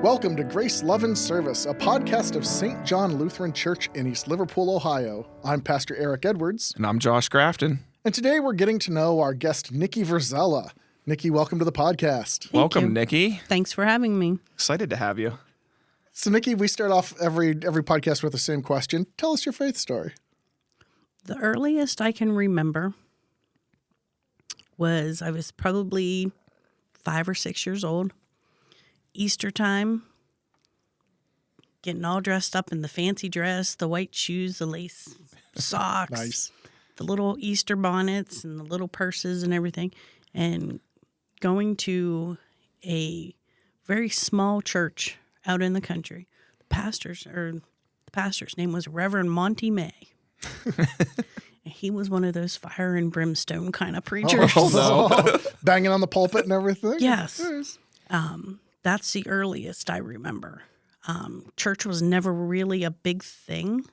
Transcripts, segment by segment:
Welcome to Grace, Love, and Service, a podcast of St. John Lutheran Church in East Liverpool, Ohio. I'm Pastor Eric Edwards. And I'm Josh Grafton. And today we're getting to know our guest, Nikki Verzella. Nikki, welcome to the podcast. Welcome, Nikki. Thanks for having me. Excited to have you. So, Nikki, we start off every podcast with the same question. Tell us your faith story. The earliest I can remember was I was probably 5 or 6 years old. Easter time, getting all dressed up in the fancy dress, the white shoes, the lace socks, Nice. the little Easter bonnets and the little purses and everything, and going to a very small church out in the country. The pastor's name was Reverend Monty May. He was one of those fire and brimstone kind of preachers. Banging on the pulpit and everything? Yes. Nice. That's the earliest I remember. Church was never really a big thing,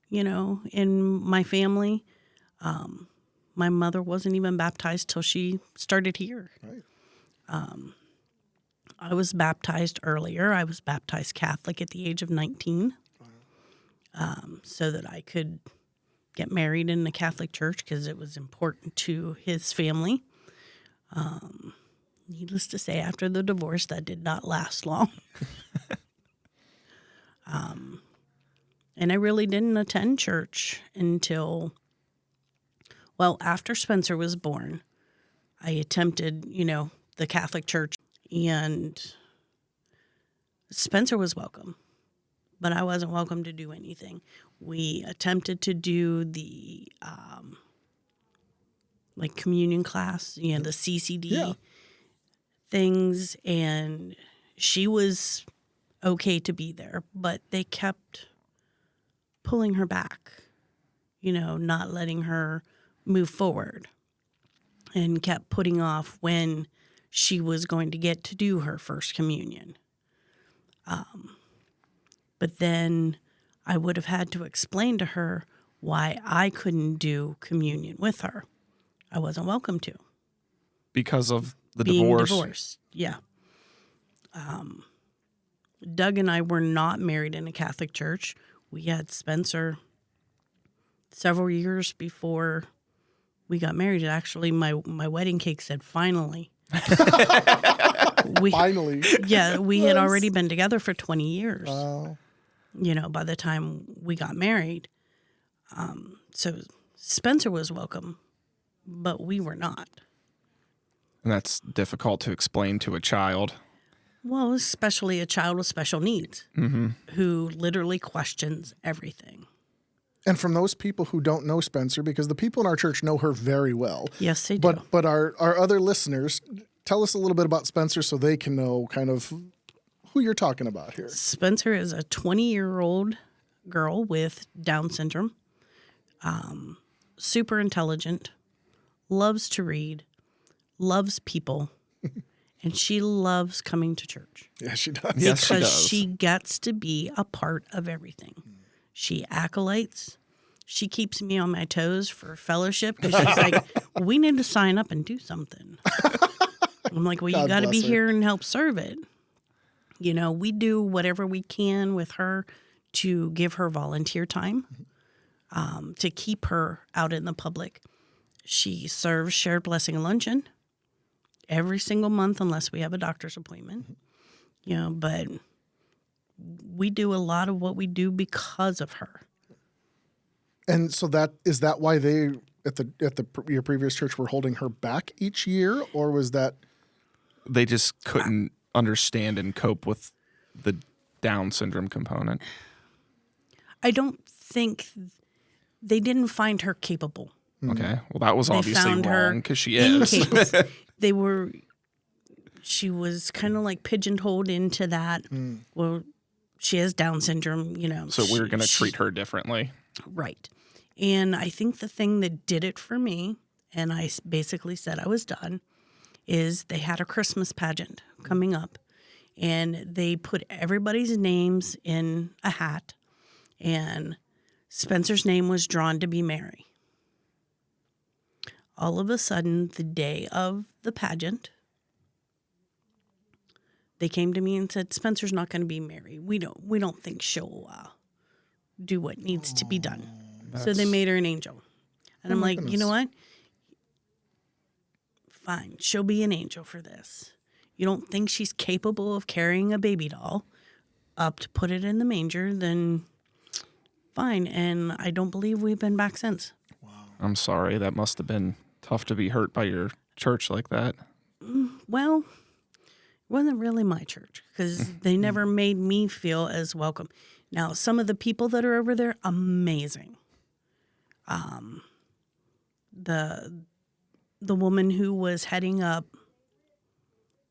in my family. My mother wasn't even baptized till she started here. Right. I was baptized earlier. I was baptized Catholic at the age of 19, so that I could get married in the Catholic Church because it was important to his family. Needless to say, after the divorce, that did not last long. And I really didn't attend church until, after Spencer was born. I attempted, the Catholic Church, and Spencer was welcome, but I wasn't welcome to do anything. We attempted to do the, communion class, the CCD things, and she was okay to be there, but they kept pulling her back, not letting her move forward, and kept putting off when she was going to get to do her first communion. But then I would have had to explain to her why I couldn't do communion with her. I wasn't welcome to. Because of the Being divorce? divorced, yeah. Doug and I were not married in a Catholic church. We had Spencer several years before we got married. Actually, my wedding cake said finally. Finally. Yeah, we had already been together for 20 years. Wow. By the time we got married. So Spencer was welcome, but we were not. And that's difficult to explain to a child. Well, especially a child with special needs who literally questions everything. And from those people who don't know Spencer, because the people in our church know her very well. Yes, they do. But our other listeners, tell us a little bit about Spencer so they can know kind of who you're talking about here. Spencer is a 20-year-old girl with Down syndrome, super intelligent, loves to read, loves people, and she loves coming to church. Yeah, she does. Yes, she Because does. she gets to be a part of everything. She acolytes. She keeps me on my toes for fellowship because she's like, we need to sign up and do something. I'm like, well, you God got to be bless her. here and help serve it. We do whatever we can with her to give her volunteer time, to keep her out in the public. She serves shared blessing luncheon every single month unless we have a doctor's appointment. But we do a lot of what we do because of her. And so is that why they at your previous church were holding her back each year, or was that They just couldn't understand and cope with the Down syndrome component. I don't think they didn't find her capable. Okay. Well, that was They obviously found her wrong because she is. incapable. She was kind of like pigeonholed into that. Well, she has Down syndrome, So we're going to treat her differently. Right. And I think the thing that did it for me, and I basically said I was done, is they had a Christmas pageant coming up, and they put everybody's names in a hat, and Spencer's name was drawn to be Mary. All of a sudden, the day of the pageant, they came to me and said, Spencer's not going to be married. We don't think she'll do what needs to be done. So they made her an angel. And I'm like, you know what? Fine. She'll be an angel for this. You don't think she's capable of carrying a baby doll up to put it in the manger, then fine. And I don't believe we've been back since. I'm sorry. That must have been tough to be hurt by your church like that. Well, it wasn't really my church because they never made me feel as welcome. Now, some of the people that are over there, amazing. The woman who was heading up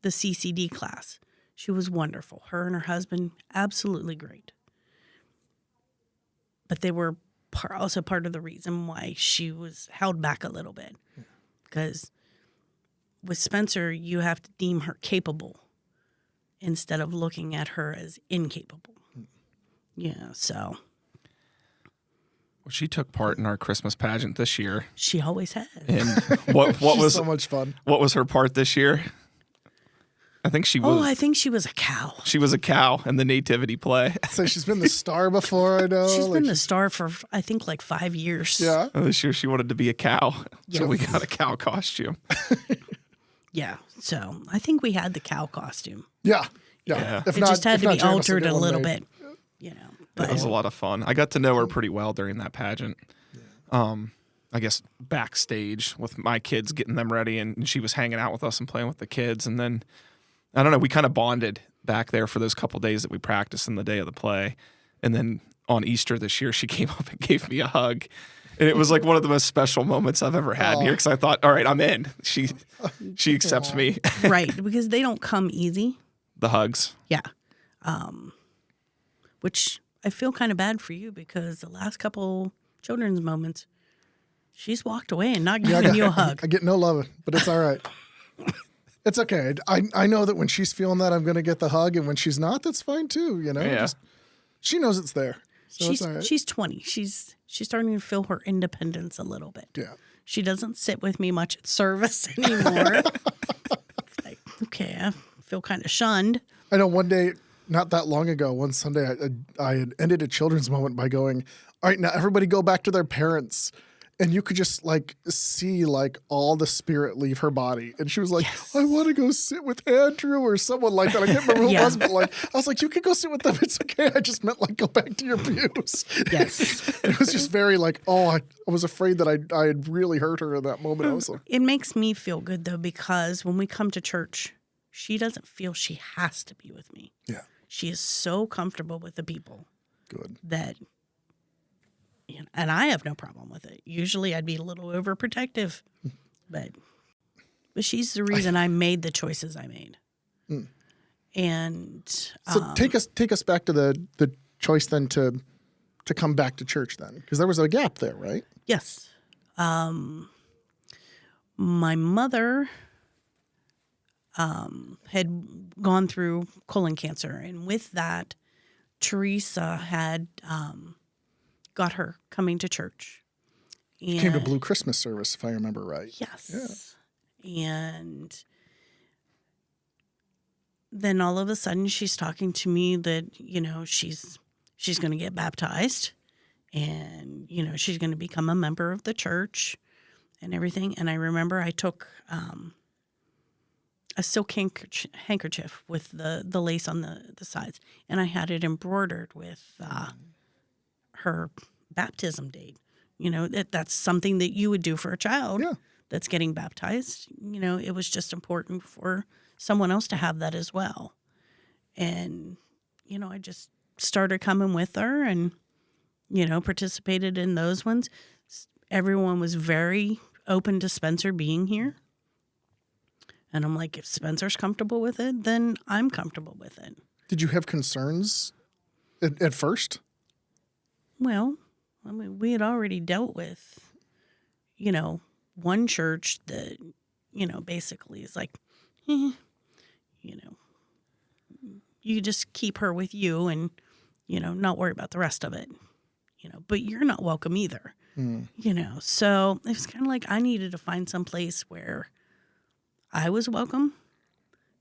the CCD class, she was wonderful. Her and her husband, absolutely great. But they were also part of the reason why she was held back a little bit. Because with Spencer, you have to deem her capable instead of looking at her as incapable. Yeah, so. Well, she took part in our Christmas pageant this year. She always has. And what was so much fun. What was her part this year? I think she was. Oh, I think she was a cow. She was a cow in the nativity play. So she's been the star before, I know. She's been the star for, I think, like 5 years. Yeah. This year she wanted to be a cow. Yeah. So we got a cow costume. Yeah, so I think we had the cow costume. Yeah. Yeah. If It not, just had if to not be Janice will altered get a one little made. bit, you know. It was a lot of fun. I got to know her pretty well during that pageant. I guess backstage with my kids, getting them ready, and she was hanging out with us and playing with the kids. And then, I don't know, we kind of bonded back there for those couple days that we practiced in the day of the play. And then on Easter this year, she came up and gave me a hug. And it was like one of the most special moments I've ever had here because I thought, all right, I'm in. She accepts me. Right, because they don't come easy. The hugs. Yeah. Which I feel kind of bad for you because the last couple children's moments, she's walked away and not given you a hug. I get no love, but it's all right. It's okay. I know that when she's feeling that, I'm going to get the hug, and when she's not, that's fine too. You know, Yeah. She knows it's there. So it's all right. She's 20. She's starting to feel her independence a little bit. Yeah. She doesn't sit with me much at service anymore. Like, okay, I feel kind of shunned. I know one day, not that long ago, one Sunday, I had ended a children's moment by going, all right, now everybody go back to their parents. And you could just like see like all the spirit leave her body. And she was like, I want to go sit with Andrew or someone like that. I can't remember who it was, but like, I was like, you can go sit with them. It's okay. I just meant like, go back to your pews. Yes. And it was just very like, oh, I was afraid that I had really hurt her in that moment. I was like, It makes me feel good though, because when we come to church, she doesn't feel she has to be with me. yeah, She is so comfortable with the people good. that, you know, and I have no problem with it. Usually I'd be a little overprotective, but she's the reason I made the choices I made. And So take us back to the choice then to come back to church then, because there was a gap there, right? yes, my mother had gone through colon cancer, and with that, Teresa had got her coming to church. And Came to Blue Christmas service, if I remember right. yes, and then all of a sudden she's talking to me that, you know, she's going to get baptized, and, you know, she's going to become a member of the church and everything. And I remember I took a silk handkerchief with the lace on the sides, and I had it embroidered with her baptism date. You know, that's something that you would do for a child that's getting baptized. You know, it was just important for someone else to have that as well. And, you know, I just started coming with her and, you know, participated in those ones. Everyone was very open to Spencer being here. And I'm like, if Spencer's comfortable with it, then I'm comfortable with it. Did you have concerns at first? Well, I mean, we had already dealt with, you know, one church that, you know, basically is like, you know, you just keep her with you and, you know, not worry about the rest of it, you know, but you're not welcome either, you know. So it was kind of like I needed to find some place where I was welcome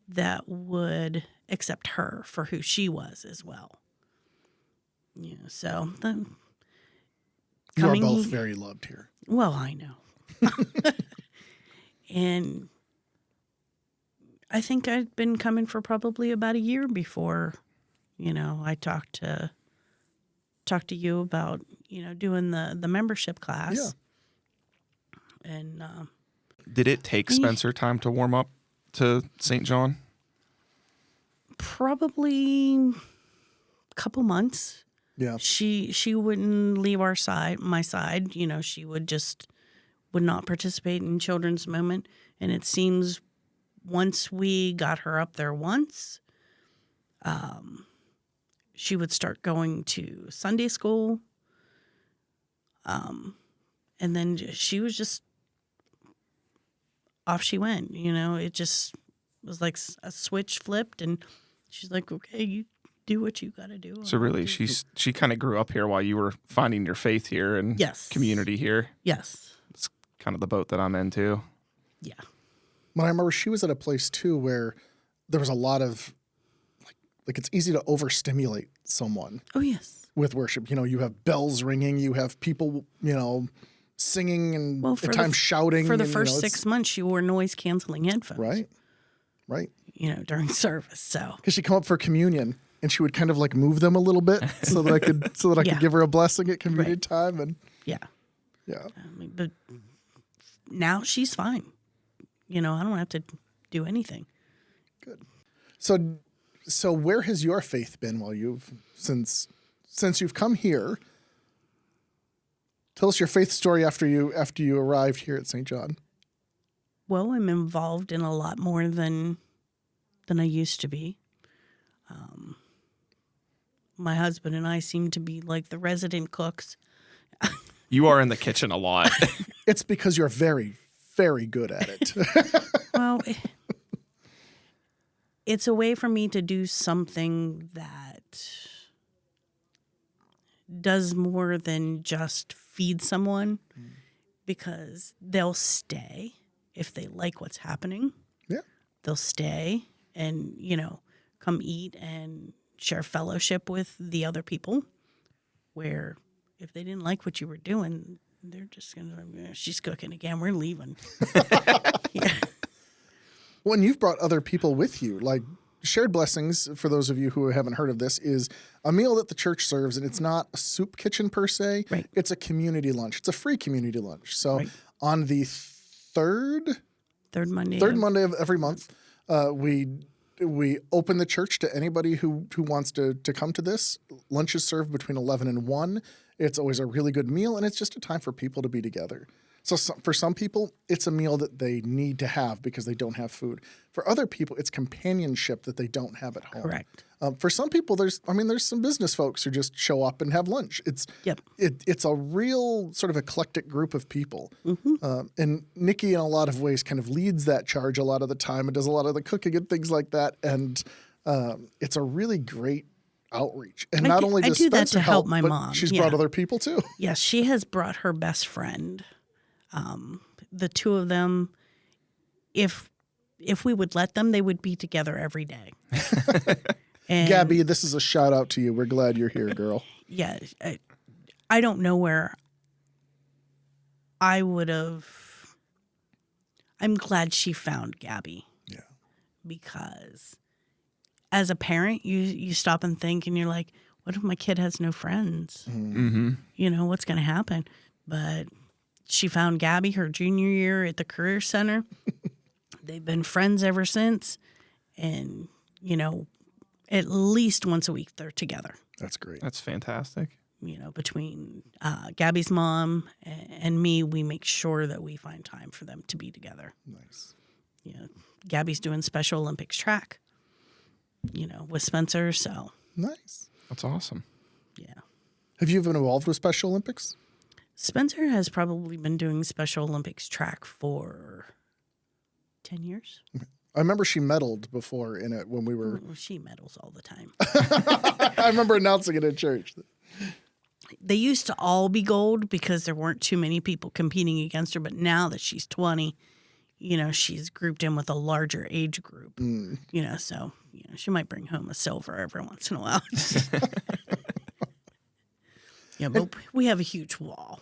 that would accept her for who she was as well. Yeah, so You are both very loved here. well, I know. And I think I'd been coming for probably about a year before, I talked to you about, doing the membership class. Yeah. And Did it take Spencer time to warm up to St. John? probably a couple months. Yeah. She wouldn't leave my side. She would not participate in children's moment. And it seems once we got her up there once, she would start going to Sunday school. And then she was just off she went. It just was like a switch flipped, and she's like, okay, you do what you got to do. So really, she kind of grew up here while you were finding your faith here and Yes. community here. Yes. It's kind of the boat that I'm in too. Yeah. But I remember she was at a place too where there was a lot of like it's easy to overstimulate someone Oh, yes. with worship. You have bells ringing, you have people, singing and Well, at times shouting. For the and, first 6 months, she wore noise canceling headphones. Right. During service. So Because she'd come up for communion and she would kind of like move them a little bit so that I could Yeah. could give her a blessing at communion Right. time. And yeah. yeah. But now she's fine. I don't have to do anything. Good. So where has your faith been while since you've come here? Tell us your faith story after you arrived here at St. John. Well, I'm involved in a lot more than I used to be. My husband and I seem to be like the resident cooks. You are in the kitchen a lot. It's because you're very, very good at it. Well, it's a way for me to do something that does more than just feed someone, because they'll stay if they like what's happening. Yeah. They'll stay and, come eat and share fellowship with the other people, where if they didn't like what you were doing, they're just going to, she's cooking again, we're leaving. Yeah. Well, and you've brought other people with you. Like Shared Blessings, for those of you who haven't heard of this, is a meal that the church serves, and it's not a soup kitchen per se. Right. It's a community lunch. It's a free community lunch. So Right. on the third Monday. Monday of every month, we open the church to anybody who wants to come to this. Lunch is served between 11 and 1. It's always a really good meal, and it's just a time for people to be together. So for some people, it's a meal that they need to have because they don't have food. For other people, it's companionship that they don't have at home. Correct. For some people, there's some business folks who just show up and have lunch. It's a real sort of eclectic group of people. Mm-hmm. And Nikki, in a lot of ways, kind of leads that charge a lot of the time and does a lot of the cooking and things like that. And it's a really great outreach. And not only does I do that Spencer to help my but mom. she's Yeah. brought other people too. Yes, she has brought her best friend. The two of them, if we would let them, they would be together every day. And Gabby, this is a shout out to you. We're glad you're here, girl. yeah, I don't know where I would have. I'm glad she found Gabby. Yeah. Because as a parent, you stop and think, and you're like, what if my kid has no friends? Mm-hmm. What's going to happen? But she found Gabby her junior year at the Career Center. They've been friends ever since. And, at least once a week they're together. That's great. That's fantastic. Between Gabby's mom and me, we make sure that we find time for them to be together. Nice. Gabby's doing Special Olympics track, with Spencer. So, Nice. That's awesome. yeah. Have you been involved with Special Olympics? Spencer has probably been doing Special Olympics track for 10 years. I remember she medaled before in it when we were. Well, she medals all the time. I remember announcing it at church. They used to all be gold because there weren't too many people competing against her. But now that she's 20, she's grouped in with a larger age group, so, she might bring home a silver every once in a while. Yeah, but we have a huge wall.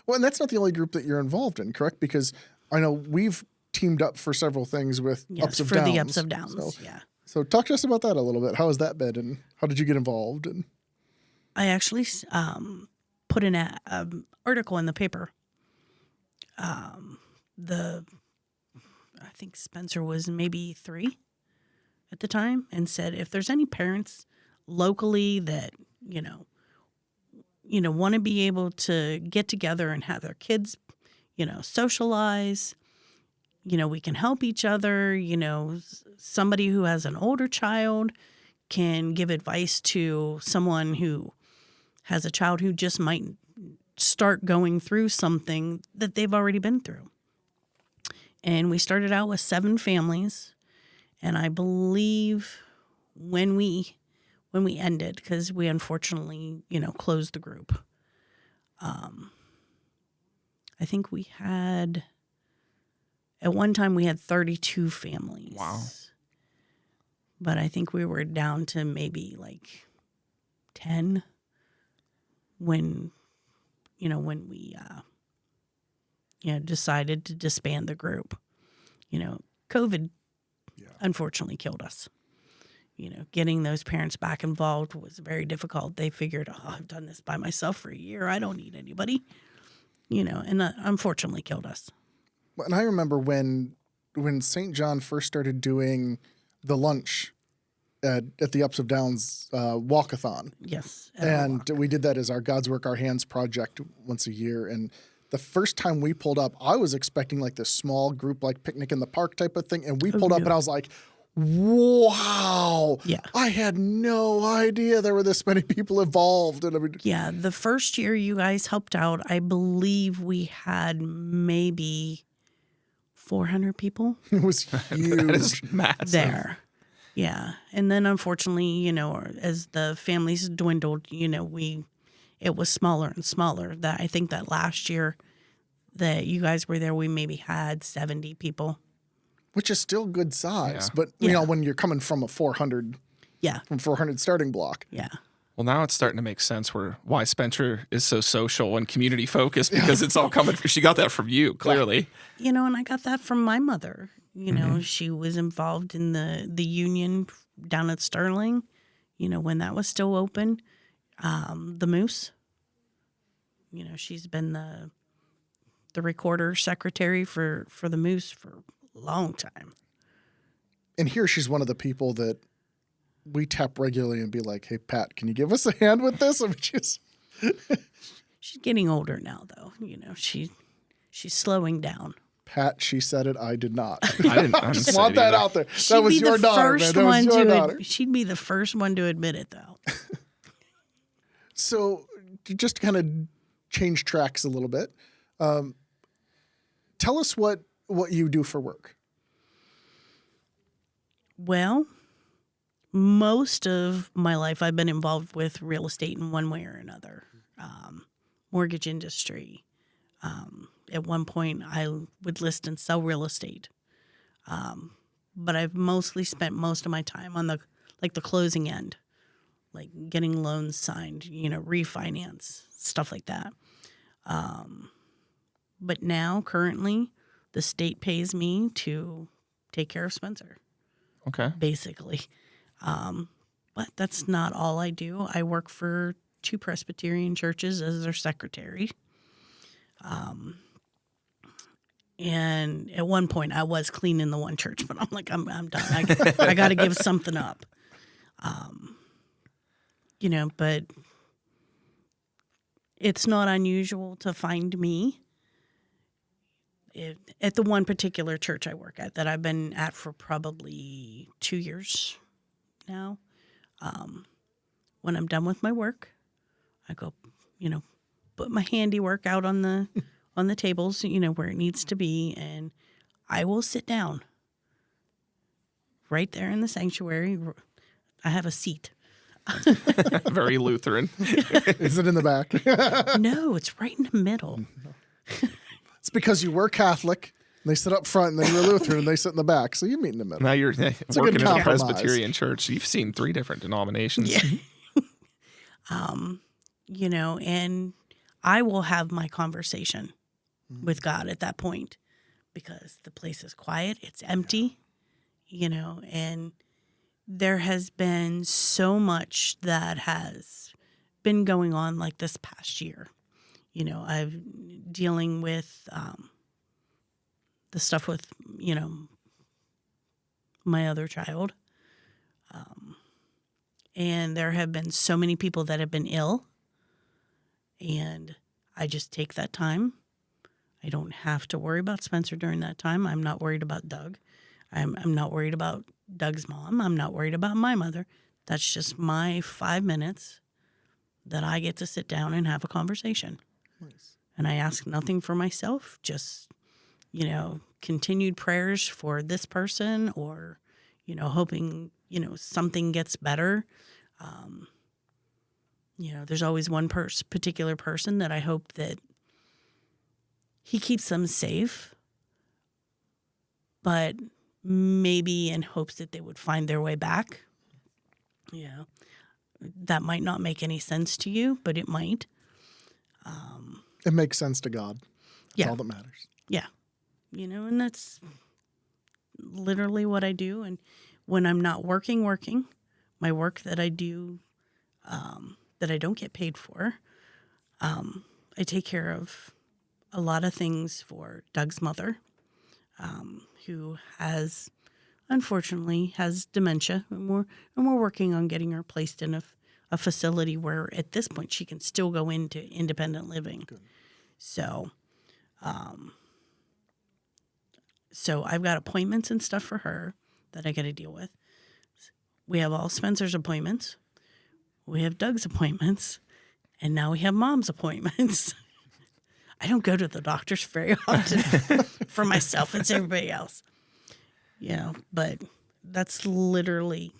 Well, and that's not the only group that you're involved in, correct? Because I know we've teamed up for several things with Ups of for Downs. the Ups of Downs, yeah. So talk to us about that a little bit. How has that been, and how did you get involved? And I actually put an article in the paper. I think Spencer was maybe 3 at the time, and said if there's any parents locally that want to be able to get together and have their kids, socialize. We can help each other. Somebody who has an older child can give advice to someone who has a child who just might start going through something that they've already been through. And we started out with 7 families. And I believe when we ended, because we unfortunately, closed the group, I think we had, at one time we had 32 families. Wow. But I think we were down to maybe like 10 when we decided to disband the group. COVID unfortunately killed us. Getting those parents back involved was very difficult. They figured, I've done this by myself for a year. I don't need anybody, and that unfortunately killed us. And I remember when St. John first started doing the lunch at the Ups of Downs walkathon. Yes. And we did that as our God's Work, Our Hands project once a year. And the first time we pulled up, I was expecting like this small group, like picnic in the park type of thing. And we pulled up and I was like, wow. Yeah. I had no idea there were this many people involved. And yeah. The first year you guys helped out, I believe we had maybe 400 people. It was huge. That is massive. There. Yeah. And then unfortunately, as the families dwindled, it was smaller and smaller. That I think that last year that you guys were there, we maybe had 70 people. Which is still good size. Yeah. But, when you're coming from a 400 starting block. Yeah. Well, now it's starting to make sense why Spencer is so social and community focused, because it's all coming. She got that from you, clearly. And I got that from my mother. She was involved in the union down at Sterling, when that was still open. The Moose, she's been the recorder secretary for the Moose for a long time. And here she's one of the people that we tap regularly and be like, hey, Pat, can you give us a hand with this? I mean, she's getting older now, though. She's slowing down. Pat, she said it. I did not. I didn't just want that out there. That was your daughter, man. That was your daughter. She'd be the first one to admit it, though. So just to kind of change tracks a little bit, tell us what you do for work. Well, most of my life I've been involved with real estate in one way or another. Mortgage industry. At one point, I would list and sell real estate. But I've mostly spent most of my time on the closing end, like getting loans signed, refinance, stuff like that. But now, currently, the state pays me to take care of Spencer. Okay. Basically. But that's not all I do. I work for 2 Presbyterian churches as their secretary. And at one point I was cleaning the one church, but I'm like, I'm done. I got to give something up. But it's not unusual to find me at the one particular church I work at that I've been at for probably 2 years now. When I'm done with my work, I go, put my handiwork out on the tables, where it needs to be, and I will sit down right there in the sanctuary. I have a seat. Very Lutheran. Is it in the back? No, it's right in the middle. It's because you were Catholic They sit up front, and then you're a Lutheran, and they sit in the back. So you meet in the middle. Now you're a good working in a compromise. Presbyterian church. You've seen 3 different denominations. And I will have my conversation with God at that point because the place is quiet, it's empty, and there has been so much that has been going on like this past year. I'm dealing with the stuff with, my other child. And there have been so many people that have been ill. And I just take that time. I don't have to worry about Spencer during that time. I'm not worried about Doug. I'm not worried about Doug's mom. I'm not worried about my mother. That's just my 5 minutes that I get to sit down and have a conversation. Nice. And I ask nothing for myself, just, continued prayers for this person or, hoping, something gets better. There's always one particular person that I hope that he keeps them safe, but maybe in hopes that they would find their way back. That might not make any sense to you, but it might. It makes sense to God. That's all that matters. Yeah. And that's literally what I do. And when I'm not working, my work that I do, that I don't get paid for, I take care of a lot of things for Doug's mother, who unfortunately has dementia, and we're working on getting her placed in a facility where at this point she can still go into independent living. Good. So I've got appointments and stuff for her that I got to deal with. We have all Spencer's appointments. We have Doug's appointments. And now we have Mom's appointments. I don't go to the doctors very often for myself. It's everybody else. But that's literally,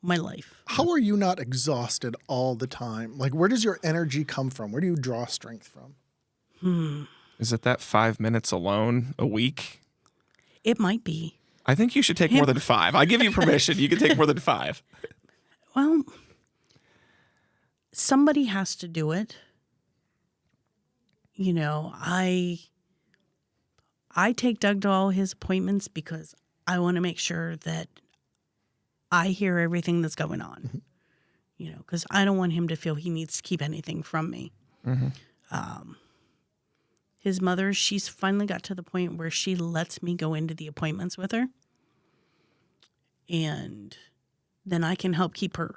my life. How are you not exhausted all the time? Like, where does your energy come from? Where do you draw strength from? Is it that 5 minutes alone a week? It might be. I think you should take more than 5. I give you permission. You can take more than 5. Well, somebody has to do it. I take Doug to all his appointments because I want to make sure that I hear everything that's going on. Because I don't want him to feel he needs to keep anything from me. Mm-hmm. His mother, she's finally got to the point where she lets me go into the appointments with her. And then I can help keep her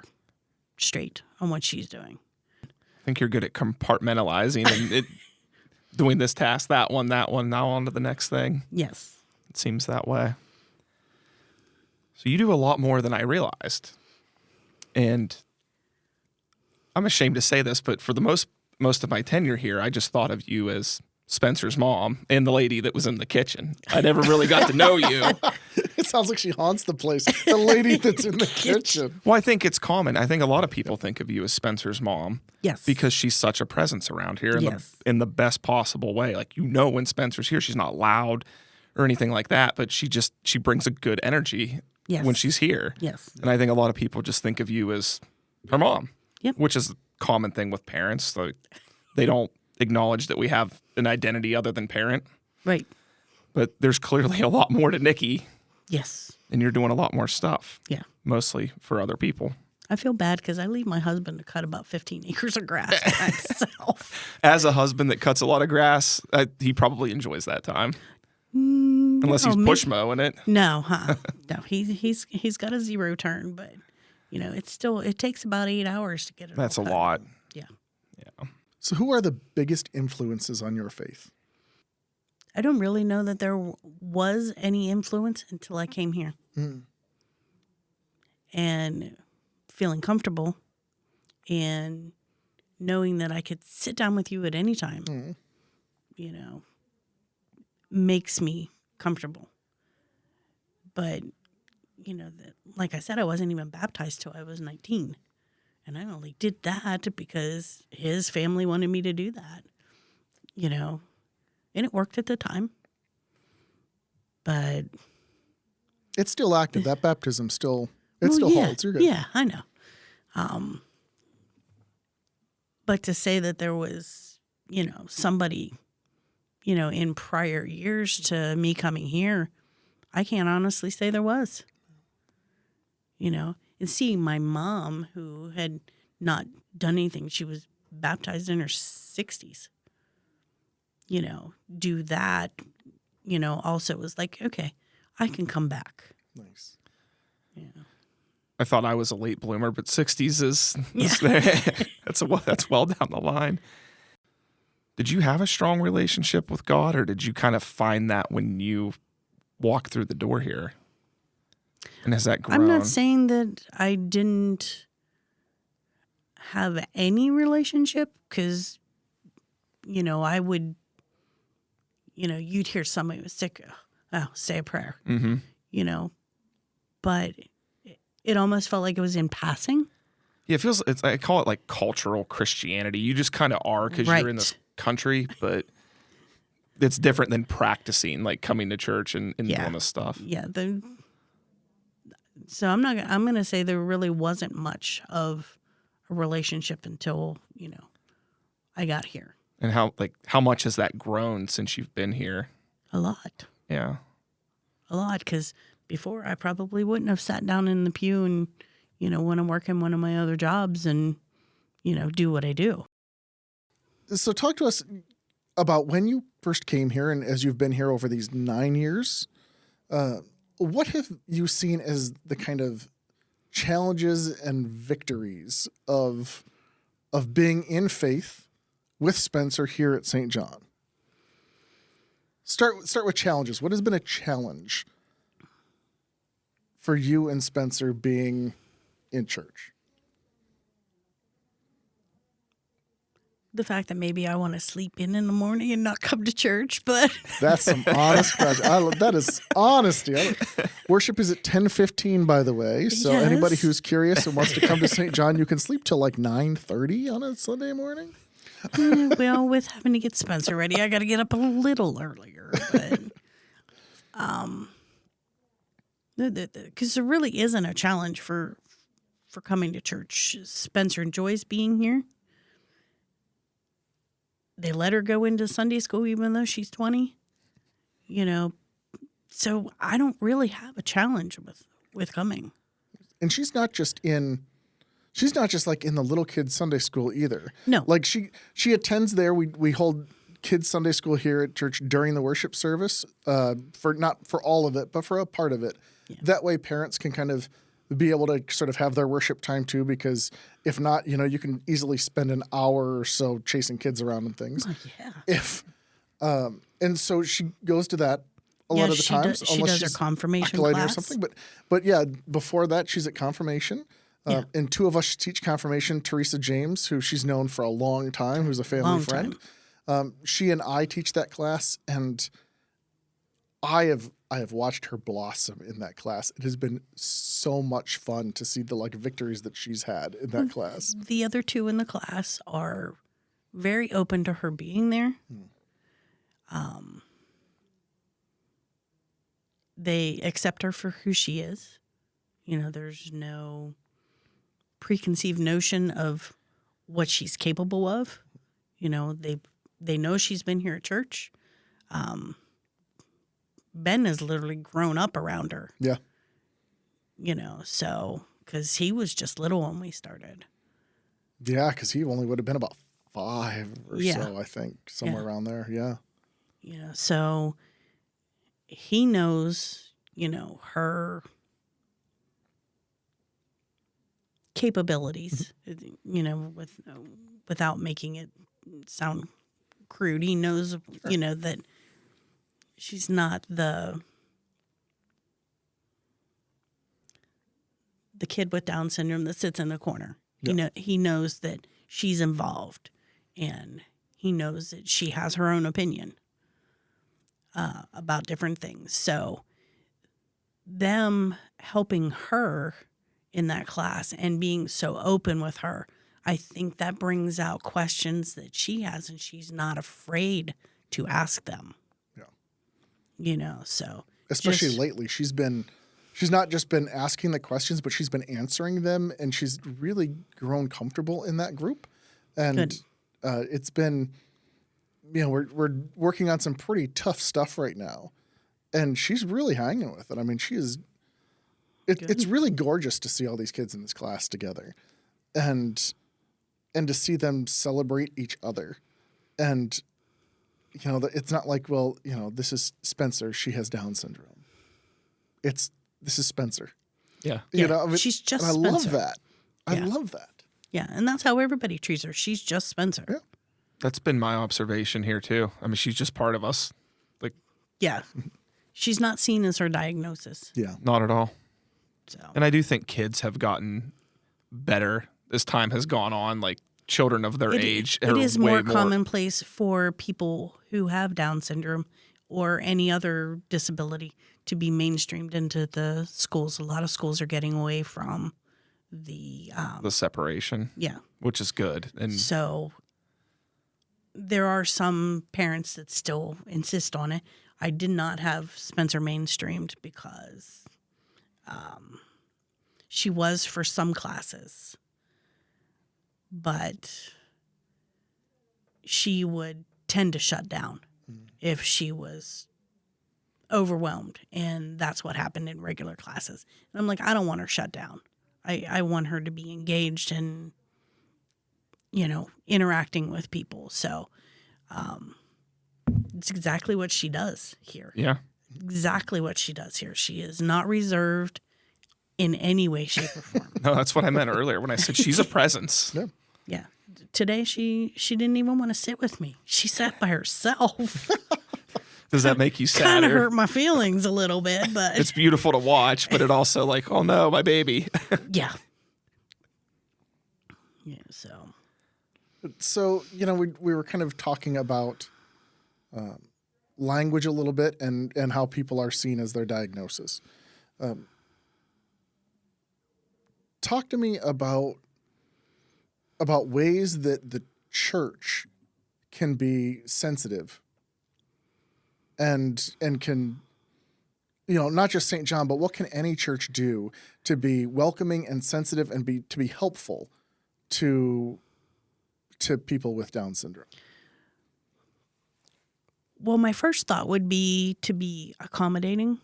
straight on what she's doing. I think you're good at compartmentalizing and doing this task, that one, now on to the next thing. Yes. It seems that way. So you do a lot more than I realized. And I'm ashamed to say this, but for the most of my tenure here, I just thought of you as Spencer's mom and the lady that was in the kitchen. I never really got to know you. It sounds like she haunts the place. The lady that's in the kitchen. Well, I think it's common. I think a lot of people think of you as Spencer's mom. Yes. Because she's such a presence around here Yes. in the best possible way. Like, when Spencer's here, she's not loud or anything like that, but she brings a good energy Yes. when she's here. Yes. And I think a lot of people just think of you as her mom. Yep. Which is a common thing with parents. Like, they don't acknowledge that we have an identity other than parent. Right. But there's clearly a lot more to Nikki, Yes. and you're doing a lot more stuff. Yeah. Mostly for other people. I feel bad because I leave my husband to cut about 15 acres of grass by himself. As a husband that cuts a lot of grass, he probably enjoys that time. Unless he's push mowing it. No, no, he's got a 0 turn, but it takes about 8 hours to get it. That's a all cut. lot. Yeah. Yeah. So who are the biggest influences on your faith? I don't really know that there was any influence until I came here. And feeling comfortable and knowing that I could sit down with you at any time, makes me comfortable. But, like I said, I wasn't even baptized till I was 19. And I only did that because his family wanted me to do that, and it worked at the time. But It's still active. That baptism still well, yeah, holds. You're good. yeah, I know. But to say that there was, somebody, in prior years to me coming here, I can't honestly say there was. And seeing my mom, who had not done anything, she was baptized in her 60s, do that, also was like, okay, I can come back. Nice. Yeah. I thought I was a late bloomer, but 60s is Yeah. that's well down the line. Did you have a strong relationship with God, or did you kind of find that when you walked through the door here? And has that grown? I'm not saying that I didn't have any relationship, because, I would, you'd hear somebody was sick, oh, say a prayer, Mm-hmm. But it almost felt like it was in passing. Yeah, I call it like cultural Christianity. You just kind of are because you're in this country, but it's different than practicing, like coming to church and doing this stuff. Yeah. So I'm going to say there really wasn't much of a relationship until, I got here. And how much has that grown since you've been here? A lot. Yeah. A lot, because before I probably wouldn't have sat down in the pew and, when I'm working one of my other jobs and, do what I do. So talk to us about when you first came here and as you've been here over these 9 years. What have you seen as the kind of challenges and victories of being in faith with Spencer here at St. John? Start with challenges. What has been a challenge for you and Spencer being in church? The fact that maybe I want to sleep in the morning and not come to church, but That's some honest question. That is honesty. Worship is at 10:15, by the way. So Yes. anybody who's curious and wants to come to St. John, you can sleep till like 9:30 on a Sunday morning. well, with having to get Spencer ready, I got to get up a little earlier. But because there really isn't a challenge for coming to church. Spencer enjoys being here. They let her go into Sunday school even though she's 20. So I don't really have a challenge with coming. And she's not just like in the little kids Sunday school either. No. Like she attends there. We hold kids Sunday school here at church during the worship service, for not for all of it, but for a part of it. Yeah. That way parents can kind of be able to sort of have their worship time too, because if not, you can easily spend an hour or so chasing kids around and things. Oh, yeah. And so she goes to that a lot of the times. She does her confirmation acolyting class or something. But yeah, before that, she's at confirmation. And two of us teach confirmation. Teresa James, who she's known for a long time, who's a family friend. She and I teach that class, and I have watched her blossom in that class. It has been so much fun to see the victories that she's had in that class. The other two in the class are very open to her being there. They accept her for who she is. There's no preconceived notion of what she's capable of. They know she's been here at church. Ben has literally grown up around her. Yeah. So because he was just little when we started. Yeah, because he only would have been about 5 or so, I think, somewhere Yeah. around there. Yeah. So he knows, her capabilities, without making it sound crude. He knows, that she's not the kid with Down syndrome that sits in the corner. Yeah. He knows that she's involved, and he knows that she has her own opinion about different things. So them helping her in that class and being so open with her, I think that brings out questions that she has, and she's not afraid to ask them. Yeah. So especially Just- lately. She's not just been asking the questions, but she's been answering them, and she's really grown comfortable in that group. And Good. it's been, we're working on some pretty tough stuff right now, and she's really hanging with it. I mean, it's really gorgeous to see all these kids in this class together, and to see them celebrate each other. And it's not like, well, this is Spencer, she has Down syndrome. This is Spencer. Yeah. She's just and I love Spencer. that. I Yeah. love that. Yeah, and that's how everybody treats her. She's just Spencer. Yeah. That's been my observation here too. I mean, she's just part of us. Like, Yeah. She's not seen as her diagnosis. Yeah. not at all. So And I do think kids have gotten better as time has gone on. Like children of their age it are is way more commonplace for people who have Down syndrome or any other disability to be mainstreamed into the schools. A lot of schools are getting away from the separation, yeah. which is good. And So there are some parents that still insist on it. I did not have Spencer mainstreamed because she was for some classes, but she would tend to shut down if she was overwhelmed. And that's what happened in regular classes. And I'm like, I don't want her shut down. I want her to be engaged and, interacting with people. So it's exactly what she does here. yeah, Exactly what she does here. She is not reserved in any way, shape, or form. no, that's what I meant earlier when I said she's a presence. Yeah. Yeah. Today she didn't even want to sit with me. She sat by herself. Does that make you Kind of sadder? hurt my feelings a little bit, but It's beautiful to watch, but it also like, oh no, my baby. yeah. Yeah, so So, we were kind of talking about language a little bit and how people are seen as their diagnosis. Talk to me about ways that the church can be sensitive and can, not just St. John, but what can any church do to be welcoming and sensitive and to be helpful to people with Down syndrome? well, my first thought would be to be accommodating.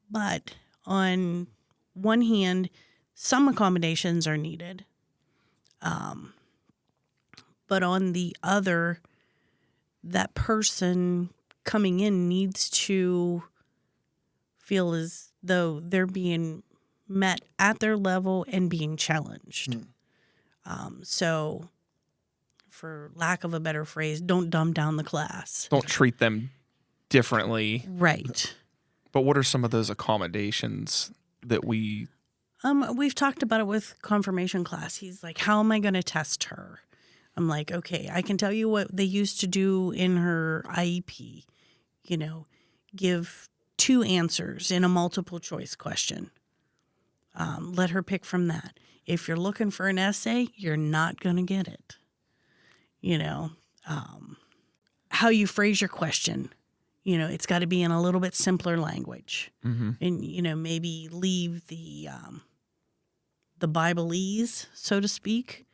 But on one hand, some accommodations are needed. But on the other, that person coming in needs to feel as though they're being met at their level and being challenged. So, for lack of a better phrase, don't dumb down the class. Don't treat them differently. Right. But what are some of those accommodations that we We've talked about it with confirmation class. He's like, how am I going to test her? I'm like, okay, I can tell you what they used to do in her IEP. Give 2 answers in a multiple choice question. Let her pick from that. If you're looking for an essay, you're not going to get it. How you phrase your question. It's got to be in a little bit simpler language. And, maybe leave the Bibleese, so to speak,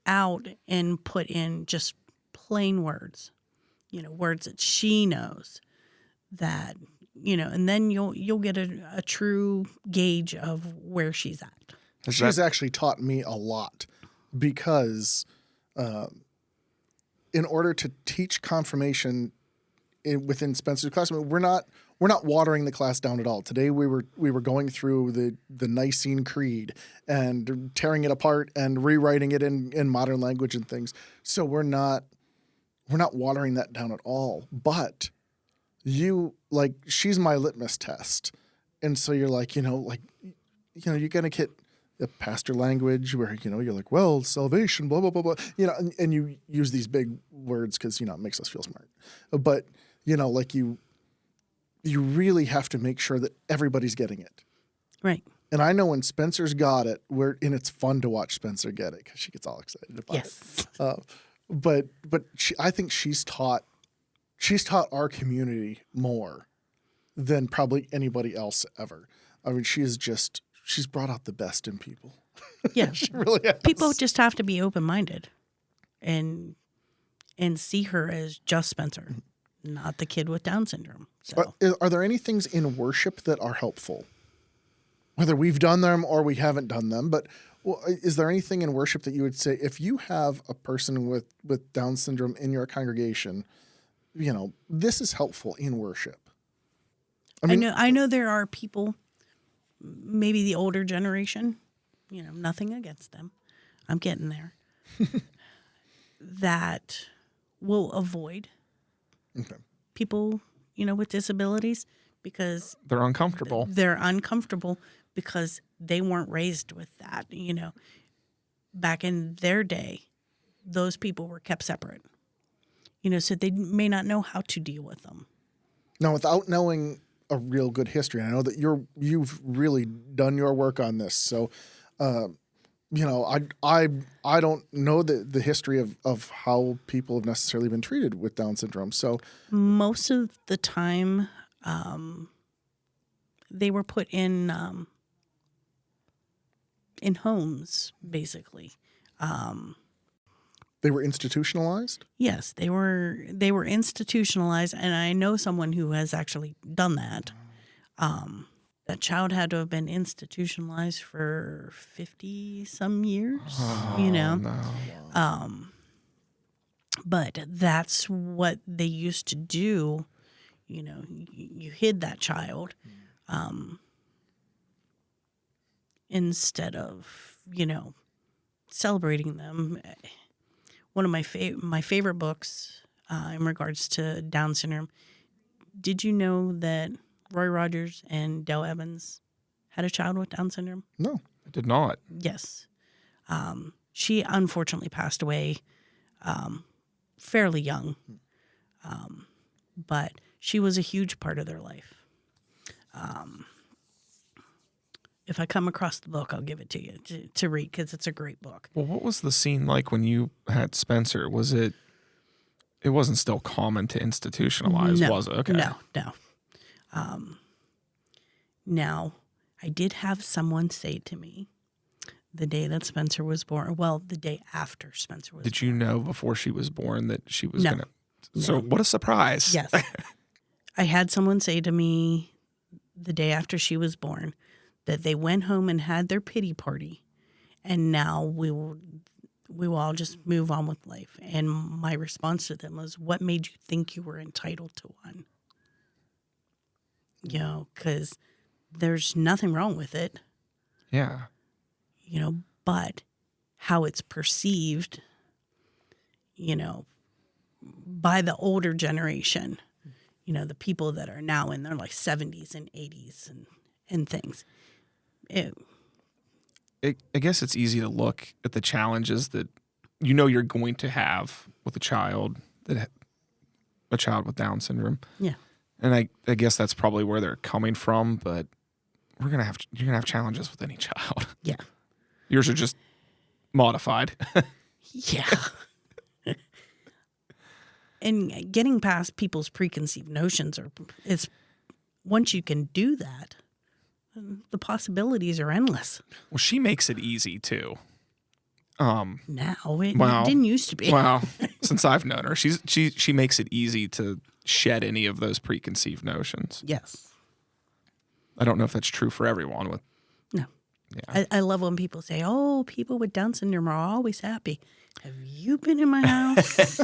out and put in just plain words, words that she knows that, and then you'll get a true gauge of where she's at. She's actually taught me a lot because in order to teach confirmation within Spencer's class, we're not watering the class down at all. Today we were going through the Nicene Creed and tearing it apart and rewriting it in modern language and things. So we're not watering that down at all. But she's my litmus test. And so you're like, you're gonna get the pastor language where, you're like, well, salvation, blah, blah, blah, blah, and you use these big words because, it makes us feel smart. But, you really have to make sure that everybody's getting it. Right. And I know when Spencer's got it, and it's fun to watch Spencer get it because she gets all excited about Yes. it. But I think she's taught she's taught our community more than probably anybody else ever. I mean, she's brought out the best in people. Yeah. She really has. People just have to be open-minded and see her as just Spencer, not the kid with Down syndrome. So Are there any things in worship that are helpful? Whether we've done them or we haven't done them, but is there anything in worship that you would say, if you have a person with Down syndrome in your congregation, this is helpful in worship? I know there are people, maybe the older generation, nothing against them. I'm getting there. That will avoid people, with disabilities because They're uncomfortable. they're uncomfortable because they weren't raised with that. Back in their day, those people were kept separate, so they may not know how to deal with them. Now, without knowing a real good history, and I know that you've really done your work on this, so I don't know the history of how people have necessarily been treated with Down syndrome. So Most of the time, they were put in homes, basically. they were institutionalized? Yes, they were institutionalized, and I know someone who has actually done that. That child had to have been institutionalized for 50 some years, No. But that's what they used to do. You hid that child, instead of, celebrating them. One of my favorite books in regards to Down syndrome. Did you know that Roy Rogers and Dale Evans had a child with Down syndrome? No. I did not. Yes. She unfortunately passed away fairly young, but she was a huge part of their life. If I come across the book, I'll give it to you to read because it's a great book. Well, what was the scene like when you had Spencer? Was it? It wasn't still common to institutionalize, No, was it? Okay. No. Now, I did have someone say to me the day that Spencer was born. Well, the day after Spencer was born. Did you know before she was born that she was No. gonna? So what a surprise! Yes. I had someone say to me the day after she was born that they went home and had their pity party, and now we will all just move on with life. And my response to them was, what made you think you were entitled to one? Because there's nothing wrong with it, Yeah. but how it's perceived, by the older generation, the people that are now in their like 70s and 80s and things. I guess it's easy to look at the challenges that you're going to have with a child with Down syndrome. Yeah. And I guess that's probably where they're coming from, but you're gonna have challenges with any child. Yeah. Yours are just modified. Yeah. And getting past people's preconceived notions is once you can do that, the possibilities are endless. Well, she makes it easy too. Now it Wow. didn't used to be. Wow. Since I've known her, she makes it easy to shed any of those preconceived notions. Yes. I don't know if that's true for everyone. No. Yeah. I love when people say, "Oh, people with Down syndrome are always happy." Have you been in my house?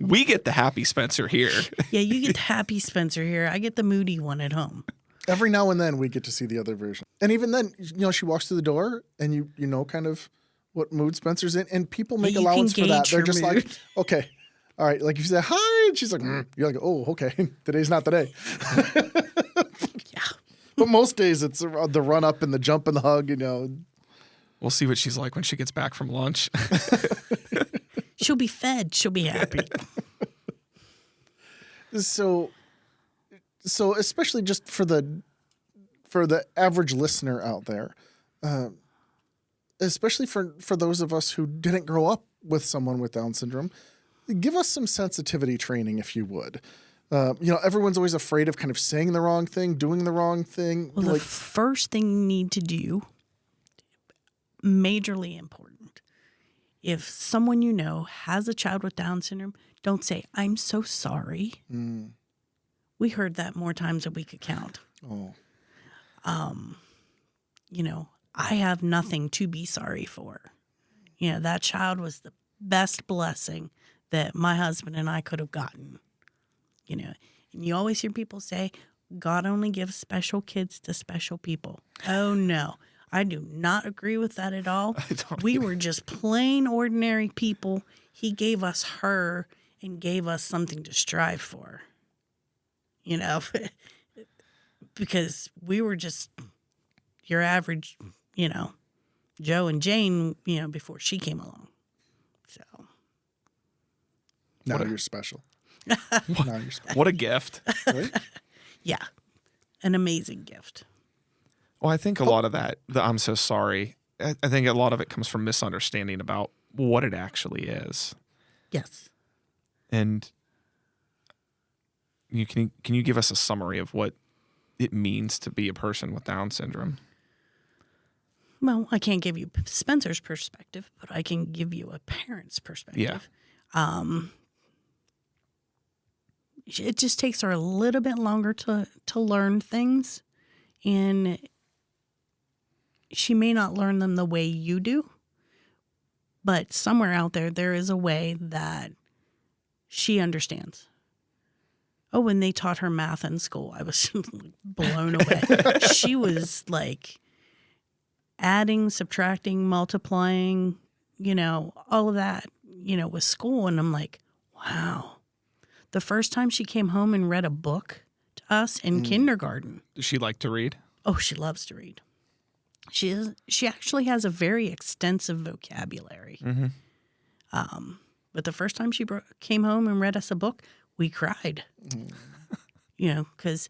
We get the happy Spencer here. Yeah, you get the happy Spencer here. I get the moody one at home. Every now and then we get to see the other version. And even then, she walks through the door and you know kind of what mood Spencer's in, and people make Yeah, you allowance can for that. gauge They're her just mood. like, okay, all right. Like if you say hi, and she's like, you're like, oh, okay, today's not the day. Yeah. But most days it's the run up and the jump and the hug, We'll see what she's like when she gets back from lunch. She'll be fed. She'll be happy. So especially just for the average listener out there, especially for those of us who didn't grow up with someone with Down syndrome, give us some sensitivity training, if you would. Everyone's always afraid of kind of saying the wrong thing, doing the wrong thing. Well, the first thing you need to do, majorly important, if someone you know has a child with Down syndrome, don't say, "I'm so sorry." We heard that more times than we could count. Oh. I have nothing to be sorry for. That child was the best blessing that my husband and I could have gotten. And you always hear people say, God only gives special kids to special people. Oh, no. I do not agree with that at all. We were just plain ordinary people. He gave us her and gave us something to strive for. Because we were just your average, Joe and Jane, before she came along. So. Now you're special. Now you're special. What a gift. Right? Yeah. An amazing gift. Well, I think a lot of that, the I'm so sorry, I think a lot of it comes from misunderstanding about what it actually is. Yes. And can you give us a summary of what it means to be a person with Down syndrome? Well, I can't give you Spencer's perspective, but I can give you a parent's perspective. Yeah. It just takes her a little bit longer to learn things, and she may not learn them the way you do, but somewhere out there is a way that she understands. Oh, when they taught her math in school, I was blown away. She was like adding, subtracting, multiplying, all of that, with school. And I'm like, wow. The first time she came home and read a book to us in kindergarten. Does she like to read? Oh, she loves to read. She actually has a very extensive vocabulary. Mm-hmm. But the first time she came home and read us a book, we cried. Because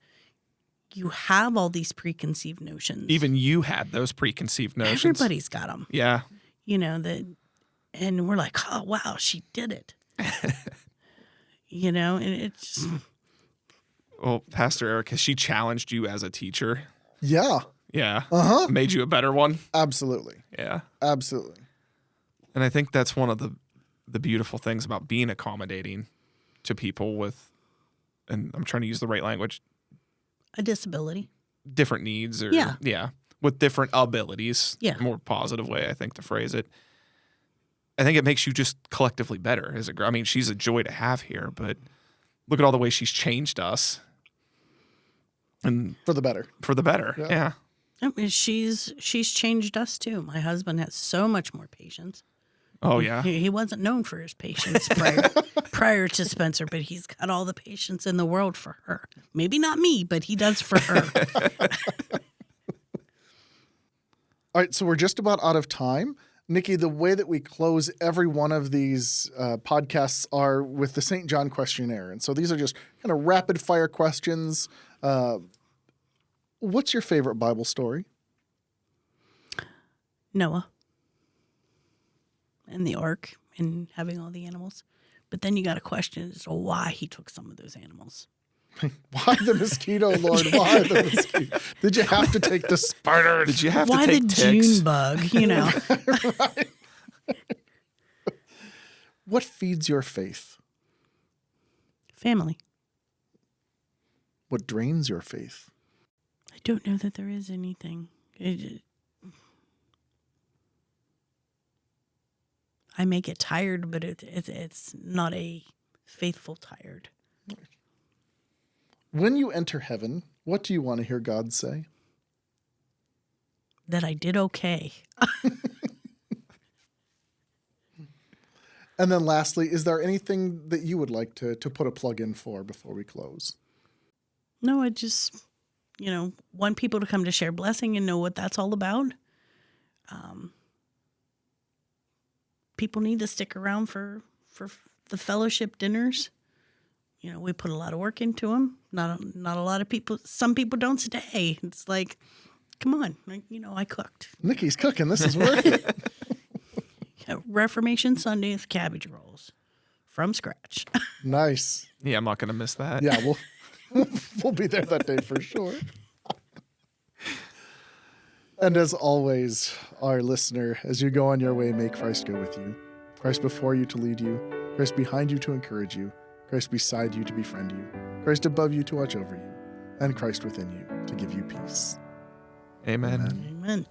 you have all these preconceived notions. Even you had those preconceived notions. Everybody's got them. Yeah. And we're like, oh, wow, she did it. And it's... Well, Pastor Eric, has she challenged you as a teacher? Yeah. Yeah. Uh-huh. Made you a better one? Absolutely. Yeah. Absolutely. And I think that's one of the beautiful things about being accommodating to people with, and I'm trying to use the right language, a disability. Different needs or, Yeah. with different abilities. Yeah. More positive way, I think, to phrase it. I think it makes you just collectively better. I mean, she's a joy to have here, but look at all the ways she's changed us. And For the better. For the better. Yeah. I mean, she's changed us too. My husband has so much more patience. Oh, yeah. He wasn't known for his patience prior to Spencer, but he's got all the patience in the world for her. Maybe not me, but he does for her. All right, so we're just about out of time. Nikki, the way that we close every one of these podcasts are with the St. John questionnaire. And so these are just kind of rapid fire questions. What's your favorite Bible story? Noah and the ark and having all the animals. But then you got a question as to why he took some of those animals. Why the mosquito, Lord? Why the mosquito? Did you have to take the spider? Did you have why to take the ticks? June bug, Right. What feeds your faith? Family. What drains your faith? I don't know that there is anything. I may get tired, but it's not a faithful tired. When you enter heaven, what do you want to hear God say? That I did okay. And then lastly, is there anything that you would like to put a plug in for before we close? No, I just, want people to come to share blessing and know what that's all about. People need to stick around for the fellowship dinners. We put a lot of work into them. Not a lot of people. Some people don't stay. It's like, come on, I cooked. Nikki's cooking. This is worth it. Reformation Sunday with cabbage rolls. from scratch. Nice. Yeah, I'm not going to miss that. Yeah, we'll be there that day for sure. And as always, our listener, as you go on your way, may Christ go with you. Christ before you to lead you. Christ behind you to encourage you. Christ beside you to befriend you. Christ above you to watch over you. And Christ within you to give you peace. Amen. Amen. Amen.